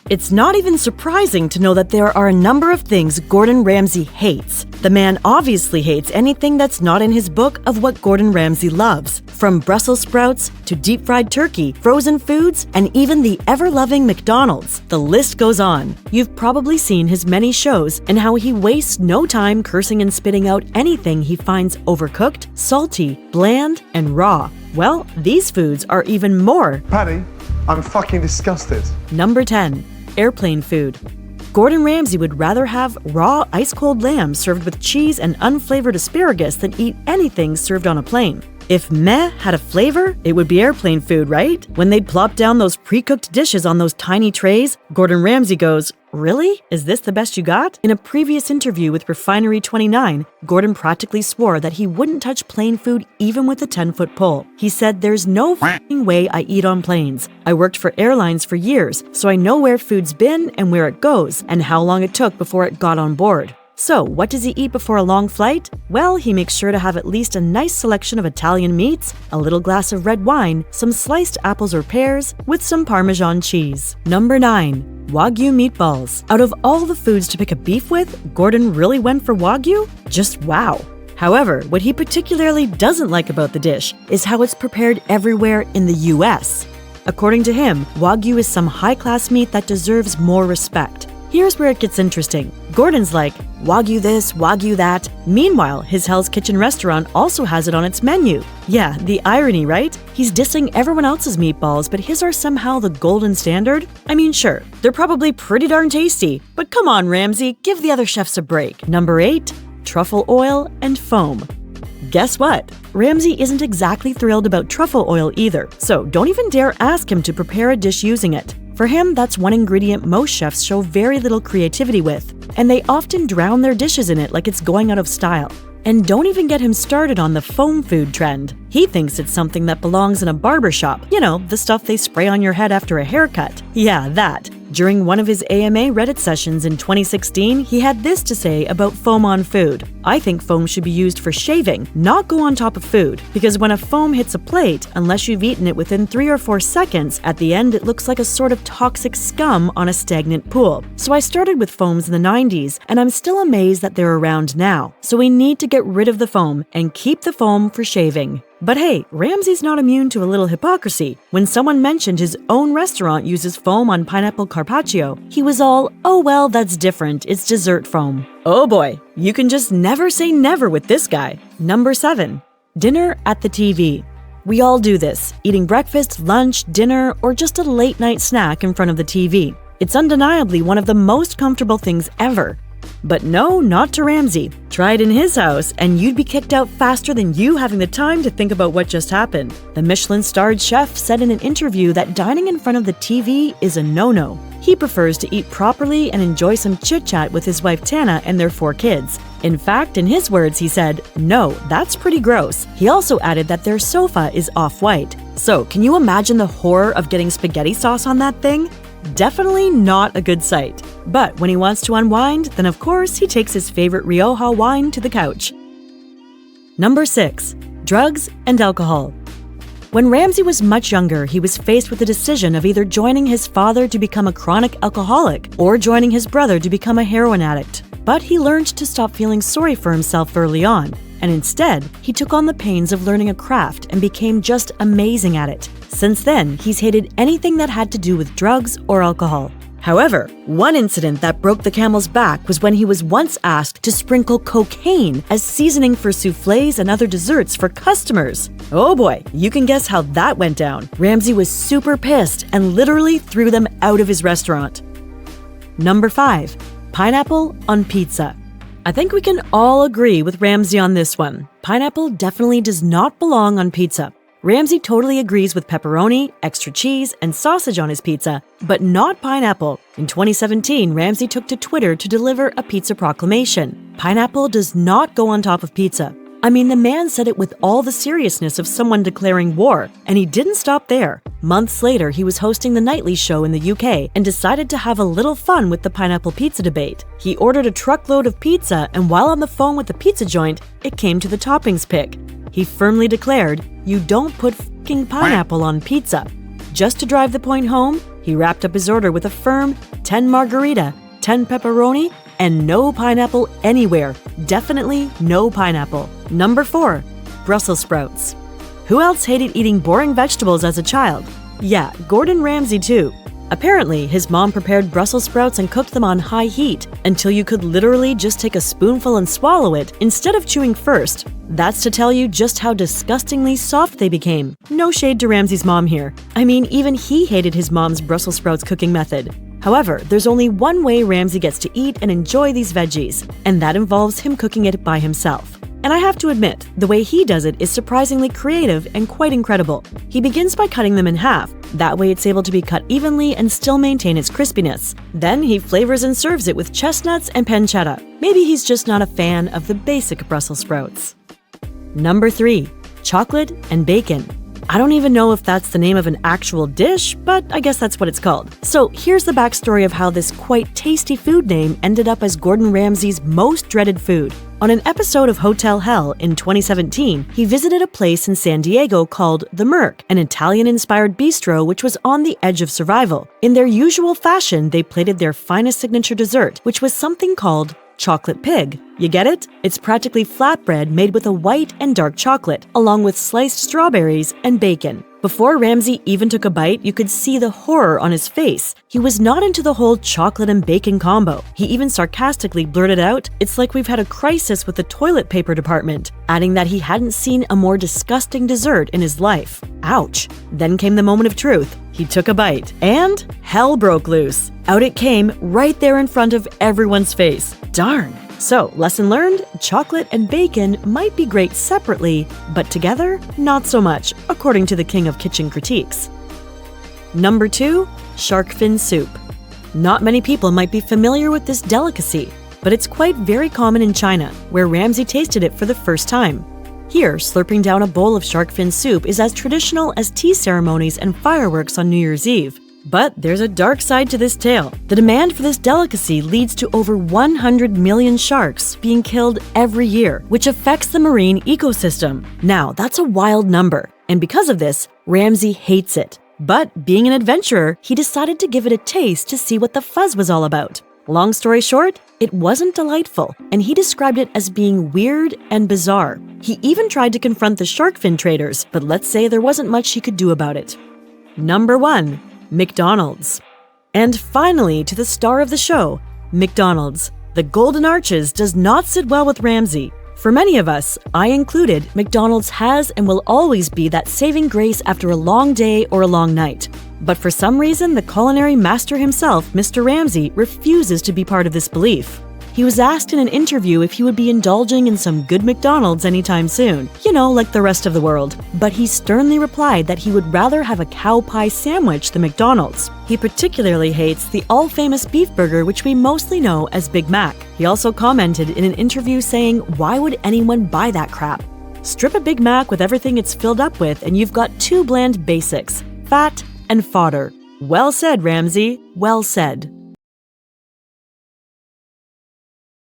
It's not even surprising to know that there are a number of things Gordon Ramsay hates. The man obviously hates anything that's not in his book of what Gordon Ramsay loves, from Brussels sprouts to deep-fried turkey, frozen foods, and even the ever-loving McDonald's. The list goes on. You've probably seen his many shows and how he wastes no time cursing and spitting out anything he finds overcooked, salty, bland, and raw. Well, these foods are even more. Paddy, I'm fucking disgusted. Number 10. Airplane food. Gordon Ramsay would rather have raw, ice-cold lamb served with cheese and unflavored asparagus than eat anything served on a plane. If meh had a flavor, it would be airplane food, right? When they'd plop down those pre-cooked dishes on those tiny trays, Gordon Ramsay goes, "Really? Is this the best you got?" In a previous interview with Refinery 29, Gordon practically swore that he wouldn't touch plane food even with a 10-foot pole. He said, "There's no f***ing way I eat on planes. I worked for airlines for years, so I know where food's been and where it goes, and how long it took before it got on board." So, what does he eat before a long flight? Well, he makes sure to have at least a nice selection of Italian meats, a little glass of red wine, some sliced apples or pears, with some Parmesan cheese. Number 9. Wagyu meatballs. Out of all the foods to pick a beef with, Gordon really went for Wagyu? Just wow. However, what he particularly doesn't like about the dish is how it's prepared everywhere in the US. According to him, Wagyu is some high-class meat that deserves more respect. Here's where it gets interesting. Gordon's like, Wagyu this, Wagyu that. Meanwhile, his Hell's Kitchen restaurant also has it on its menu. Yeah, the irony, right? He's dissing everyone else's meatballs, but his are somehow the golden standard? I mean, sure, they're probably pretty darn tasty, but come on, Ramsay, give the other chefs a break. Number 8. Truffle oil and foam. Guess what? Ramsay isn't exactly thrilled about truffle oil either, so don't even dare ask him to prepare a dish using it. For him, that's one ingredient most chefs show very little creativity with, and they often drown their dishes in it like it's going out of style. And don't even get him started on the foam food trend. He thinks it's something that belongs in a barber shop. You know, the stuff they spray on your head after a haircut. Yeah, that. During one of his AMA Reddit sessions in 2016, he had this to say about foam on food. "I think foam should be used for shaving, not go on top of food, because when a foam hits a plate, unless you've eaten it within 3 or 4 seconds, at the end it looks like a sort of toxic scum on a stagnant pool. So I started with foams in the 90s, and I'm still amazed that they're around now. So we need to get rid of the foam and keep the foam for shaving." But hey, Ramsay's not immune to a little hypocrisy. When someone mentioned his own restaurant uses foam on pineapple carpaccio, he was all, "Oh well, that's different, it's dessert foam." Oh boy, you can just never say never with this guy. Number 7. Dinner at the TV. We all do this, eating breakfast, lunch, dinner, or just a late-night snack in front of the TV. It's undeniably one of the most comfortable things ever. But no, not to Ramsay. Try it in his house, and you'd be kicked out faster than you having the time to think about what just happened. The Michelin-starred chef said in an interview that dining in front of the TV is a no-no. He prefers to eat properly and enjoy some chit-chat with his wife Tana and their 4 kids. In fact, in his words, he said, "No, that's pretty gross." He also added that their sofa is off-white. So, can you imagine the horror of getting spaghetti sauce on that thing? Definitely not a good sight. But when he wants to unwind, then of course he takes his favorite Rioja wine to the couch. Number 6. Drugs and alcohol. When Ramsay was much younger, he was faced with the decision of either joining his father to become a chronic alcoholic or joining his brother to become a heroin addict. But he learned to stop feeling sorry for himself early on, and instead, he took on the pains of learning a craft and became just amazing at it. Since then, he's hated anything that had to do with drugs or alcohol. However, one incident that broke the camel's back was when he was once asked to sprinkle cocaine as seasoning for soufflés and other desserts for customers. Oh boy, you can guess how that went down. Ramsay was super pissed and literally threw them out of his restaurant. Number 5. Pineapple on pizza. I think we can all agree with Ramsay on this one. Pineapple definitely does not belong on pizza. Ramsay totally agrees with pepperoni, extra cheese, and sausage on his pizza, but not pineapple. In 2017, Ramsay took to Twitter to deliver a pizza proclamation. Pineapple does not go on top of pizza. I mean, the man said it with all the seriousness of someone declaring war, and he didn't stop there. Months later, he was hosting the Nightly Show in the UK and decided to have a little fun with the pineapple pizza debate. He ordered a truckload of pizza, and while on the phone with the pizza joint, it came to the toppings pick. He firmly declared, "You don't put f***ing pineapple on pizza." Just to drive the point home, He wrapped up his order with a firm 10 margarita, 10 pepperoni, and no pineapple anywhere. Definitely no pineapple. Number 4. Brussels sprouts. Who else hated eating boring vegetables as a child? Yeah, Gordon Ramsay too. Apparently, his mom prepared Brussels sprouts and cooked them on high heat until you could literally just take a spoonful and swallow it instead of chewing first. That's to tell you just how disgustingly soft they became. No shade to Ramsay's mom here. I mean, even he hated his mom's Brussels sprouts cooking method. However, there's only one way Ramsay gets to eat and enjoy these veggies, and that involves him cooking it by himself. And I have to admit, the way he does it is surprisingly creative and quite incredible. He begins by cutting them in half. That way it's able to be cut evenly and still maintain its crispiness. Then he flavors and serves it with chestnuts and pancetta. Maybe he's just not a fan of the basic Brussels sprouts. Number 3. Chocolate and bacon. I don't even know if that's the name of an actual dish, but I guess that's what it's called. So here's the backstory of how this quite tasty food name ended up as Gordon Ramsay's most dreaded food. On an episode of Hotel Hell in 2017, he visited a place in San Diego called The Merc, an Italian-inspired bistro which was on the edge of survival. In their usual fashion, they plated their finest signature dessert, which was something called chocolate pig. You get it? It's practically flatbread made with a white and dark chocolate, along with sliced strawberries and bacon. Before Ramsay even took a bite, you could see the horror on his face. He was not into the whole chocolate and bacon combo. He even sarcastically blurted out, "It's like we've had a crisis with the toilet paper department," adding that he hadn't seen a more disgusting dessert in his life. Ouch. Then came the moment of truth. He took a bite, and hell broke loose. Out it came, right there in front of everyone's face. Darn. So, lesson learned, chocolate and bacon might be great separately, but together, not so much, according to the king of kitchen critiques. Number 2. Shark fin soup. Not many people might be familiar with this delicacy, but it's quite very common in China, where Ramsay tasted it for the first time. Here, slurping down a bowl of shark fin soup is as traditional as tea ceremonies and fireworks on New Year's Eve. But there's a dark side to this tale. The demand for this delicacy leads to over 100 million sharks being killed every year, which affects the marine ecosystem. Now, that's a wild number, and because of this, Ramsay hates it. But being an adventurer, he decided to give it a taste to see what the fuzz was all about. Long story short, it wasn't delightful, and he described it as being weird and bizarre. He even tried to confront the shark fin traders, but let's say there wasn't much he could do about it. Number 1. McDonald's. And finally, to the star of the show, McDonald's. The Golden Arches does not sit well with Ramsay. For many of us, I included, McDonald's has and will always be that saving grace after a long day or a long night. But for some reason, the culinary master himself, Mr. Ramsay, refuses to be part of this belief. He was asked in an interview if he would be indulging in some good McDonald's anytime soon, you know, like the rest of the world. But he sternly replied that he would rather have a cow pie sandwich than McDonald's. He particularly hates the all-famous beef burger, which we mostly know as Big Mac. He also commented in an interview saying, "Why would anyone buy that crap? Strip a Big Mac with everything it's filled up with and you've got two bland basics, fat and fodder." Well said, Ramsay. Well said.